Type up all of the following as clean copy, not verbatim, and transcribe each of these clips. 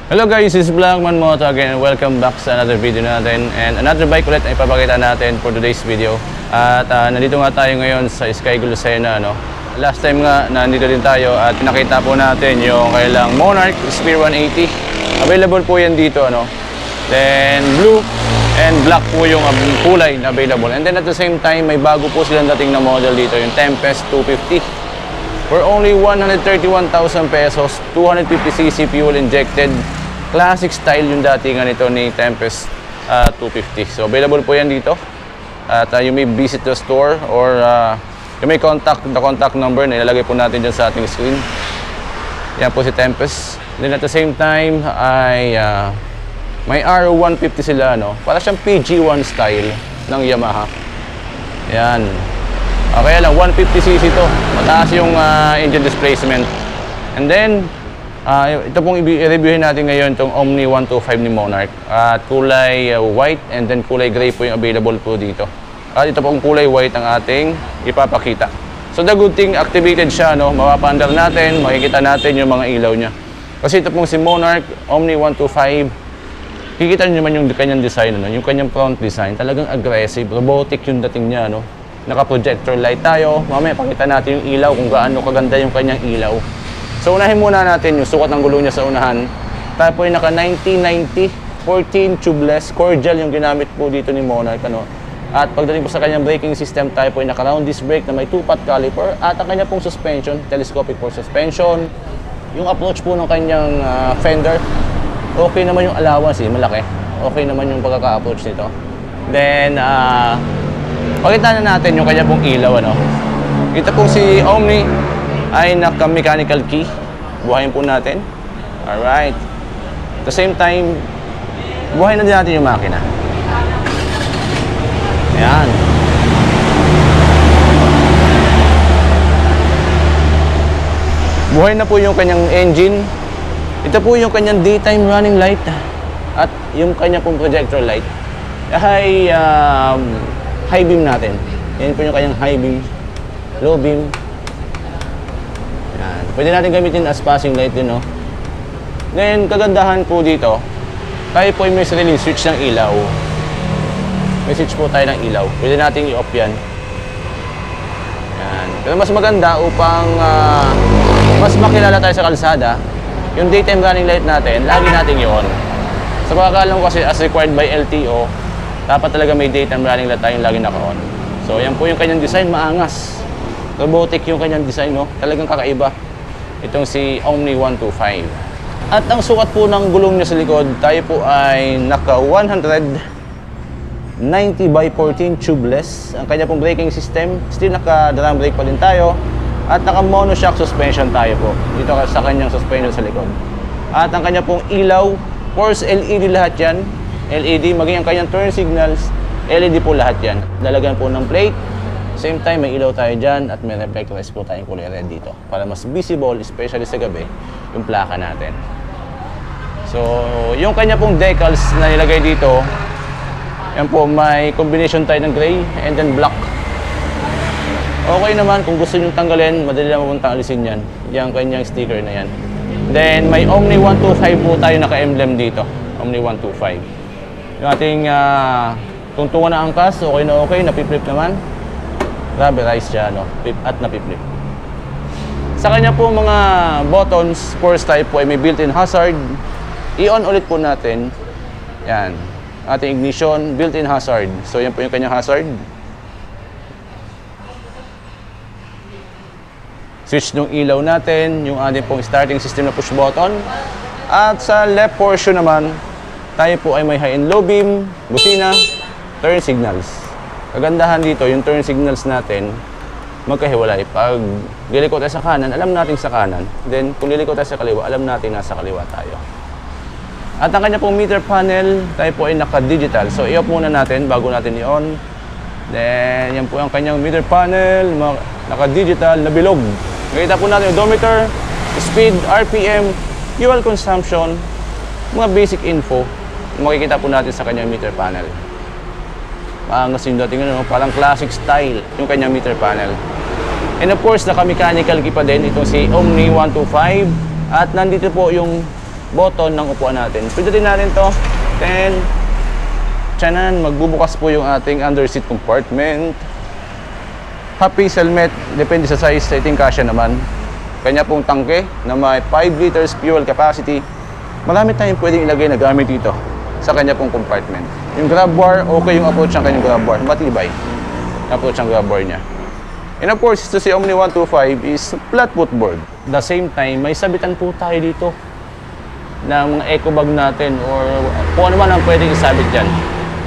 Hello guys, this is Blackman Moto again and welcome back sa another video natin and another bike ulit na ipapakita natin for today's video. At nandito nga tayo ngayon sa Sky Lucena, no? Last time nga nandito din tayo at nakita po natin yung kailang Monarch Spear 180. Available po yan dito, ano? Then blue and black po yung kulay na available. And then at the same time, may bago po silang dating na model dito, yung Tempest 250. For only 131,000 pesos, 250cc fuel injected. Classic style yung datingan nito ni Tempest 250. So available po yan dito. At you may visit the store or you may contact the contact number na ilalagay po natin dyan sa ating screen. Yan po si Tempest. Then at the same time ay may R150 sila, no? Para siyang PG1 style ng Yamaha. Yan. Okay lang, 150cc to. Mataas yung engine displacement. And then ito pong i-reviewin natin ngayon itong Omni 125 ni Monarch. At kulay white and then kulay gray po yung available po dito. At ito pong kulay white ang ating ipapakita. So the good thing, activated siya, no? Mapapandar natin, makikita natin yung mga ilaw niya. Kasi ito pong si Monarch Omni 125, kikita nyo naman yung kanyang design, no? Yung kanyang front design, talagang aggressive, robotic yung dating niya, no? Naka-projector light tayo. Mamaya pakita natin yung ilaw, kung gaano kaganda yung kanyang ilaw. So unahin muna natin yung sukat ng gulong niya sa unahan. Tayo po ay naka 1990 14 tubeless cordial yung ginamit po dito ni Monarch, ano. At pagdating po sa kanyang braking system, tayo po ay naka round disc brake na may 2-pot caliper. At ang kanya pong suspension, telescopic force suspension. Yung approach po ng kanyang fender, okay naman yung allowance, malaki. Okay naman yung pagkaka-approach nito. Then pakita na natin yung kanya pong ilaw, ano. Ito po si Omni ay naka-mechanical key. Buhayin po natin. Alright. At the same time, buhayin na din natin yung makina. Ayan. Buhayin na po yung kanyang engine. Ito po yung kanyang daytime running light at yung kanyang pong projector light ay high beam natin. Yan po yung kanyang high beam, low beam. Yan. Pwede natin gamitin as passing light din, no? Then, kagandahan po dito, tayo po may sariling switch ng ilaw. May switch po tayo ng ilaw. Pwede natin i-off yan. Yan. Pero mas maganda upang mas makilala tayo sa kalsada, yung daytime running light natin, lagi natin i-on. Sa pagkakalam ko kasi as required by LTO, dapat talaga may daytime running light tayong lagi naka-on. So, yan po yung kanyang design, maangas. Robotic yung kanyang design, no? Talagang kakaiba. Itong si Omni 125. At ang sukat po ng gulong niya sa likod, tayo po ay naka 190 by 14 tubeless. Ang kanya pong braking system, still naka drum brake pa din tayo. At naka monoshock suspension tayo po. Dito sa kanyang suspension sa likod. At ang kanya pong ilaw, course LED lahat yan. LED, maging ang kanyang turn signals, LED po lahat yan. Lalagyan po ng plate. Same time, may ilaw tayo dyan at may reflectors po tayong kulay red dito para mas visible, especially sa gabi, yung plaka natin. So, yung kanya pong decals na nilagay dito, yan po, may combination tayo ng gray and then black. Okay naman, kung gusto nyo tanggalin, madali lang mapuntang alisin yan. Yung kanyang sticker na yan. Then, may Omni 125 po tayo naka-emblem dito. Omni 125. Yung ating tungtungan na angkas, okay na okay, napiflip naman. Rubberized siya, no? At napiflip. Sa kanya po mga buttons, course type po ay may built-in hazard. I-on ulit po natin. Yan. Ating ignition, built-in hazard. So yan po yung kanyang hazard. Switch ng ilaw natin, yung ating pong starting system na push button. At sa left portion naman, tayo po ay may high and low beam, busina, turn signals. Kagandahan dito, yung turn signals natin, magkahiwalay. Pag liliko tayo sa kanan, alam natin sa kanan. Then, kung liliko tayo sa kaliwa, alam natin nasa kaliwa tayo. At ang kanya pong meter panel, tayo po ay naka-digital. So, i-off muna natin bago natin i-on. Then, yan po ang kanyang meter panel, naka-digital na bilog. Makita po natin yung odometer, speed, RPM, fuel consumption, mga basic info. Makikita po natin sa kanyang meter panel. Maangas yung dating, ano, parang classic style yung kanyang meter panel. And of course, naka-mechanical key pa din itong si Omni 125. At nandito po yung button ng upuan natin. Pindutin natin to, then tiyanan, magbubukas po yung ating underseat compartment. Half piece helmet, depende sa size, I think kasya naman. Kanya pong tangke na may 5 liters fuel capacity. Marami tayong pwedeng ilagay na gamit dito sa kanya pong compartment. Yung grab bar, okay yung approach ng kanyang grab bar, matibay approach ng grab bar niya. And of course, ito si Omni 125 is flat footboard. At the same time, may sabitan po tayo dito ng mga eco bag natin or kung ano man ang pwedeng isabit dyan.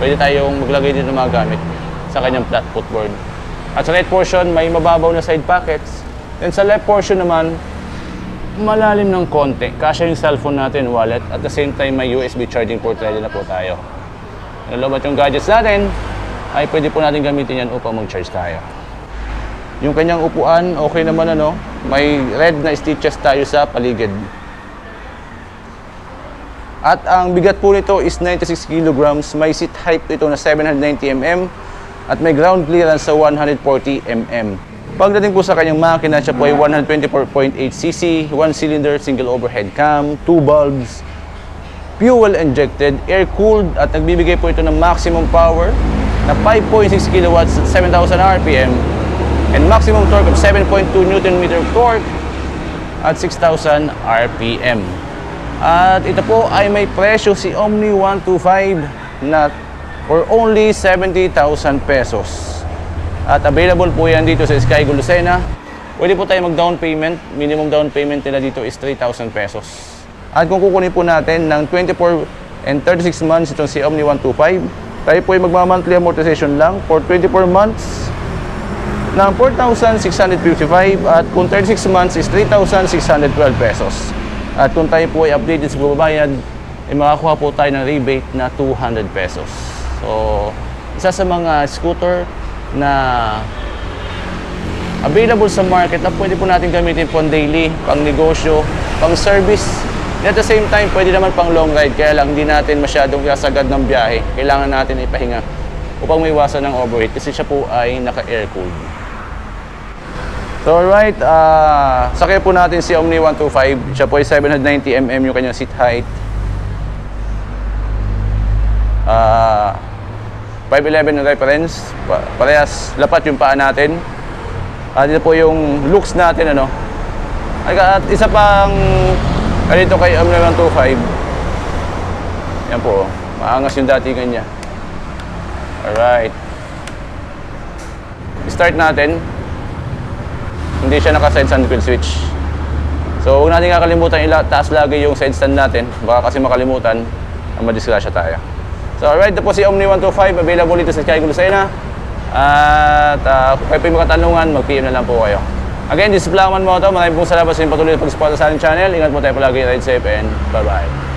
Pwede tayong maglagay dito ng mga gamit sa kanyang flat footboard. At sa right portion, may mababaw na side pockets. And sa left portion naman, malalim ng konti. Kasya yung cellphone natin, wallet. At the same time, may USB charging port ready na po tayo. Nalobat yung gadgets natin, ay pwede po natin gamitin yan upang mag-charge tayo. Yung kanyang upuan, okay naman ano. May red na stitches tayo sa paligid. At ang bigat po nito is 96 kilograms. May seat height ito na 790 mm. At may ground clearance sa 140 mm. Pagdating po sa kanyang makina, siya po ay 124.8cc, 1-cylinder, single overhead cam, 2 bulbs, fuel injected, air cooled, at nagbibigay po ito ng maximum power na 5.6 kilowatts at 7,000 RPM and maximum torque of 7.2 Nm torque at 6,000 RPM. At ito po ay may presyo si Omni 125 na for only 70,000 pesos. At available po yan dito sa Skygo Lucena. Pwede po tayo mag-down payment. Minimum down payment nila dito is 3,000 pesos. At kung kukunin po natin ng 24 and 36 months itong si Omni 125, tayo po ay magma-monthly amortization lang for 24 months ng 4,655 at kung 36 months is 3,612 pesos. At kung tayo po ay updated sa babayad, ay makakuha po tayo ng rebate na 200 pesos. So, isa sa mga scooter na available sa market na pwede po natin gamitin pang daily, pang negosyo, pang service. And at the same time, pwede naman pang long ride, kaya lang hindi natin masyadong kasagad ng biyahe. Kailangan natin ipahinga upang may iwasan ng overheat kasi siya po ay naka-air cooled. So alright, sakay po natin si Omni 125. Siya po ay 790 mm yung kanyang seat height. 5'11 ng reference, parehas lapat yung paa natin. Dito po yung looks natin ano. At isa pang dito kay Omni 125. Yan po, maangas yung datingan niya. Alright. Start natin. Hindi siya naka-side stand kill switch. So huwag natin kakalimutan taas lagi yung side stand natin. Baka kasi makalimutan, madisgrasya tayo. So alright, ito po si Omni 125, available dito sa Skygo Lucena. At kung kayo po yung makatanungan, mag-PM na lang po kayo. Again, this is Blackman Moto. Maraming pong salamat sa inyong patuloy na pag-support sa ating channel. Ingat po tayo palagi, ride safe, and bye-bye.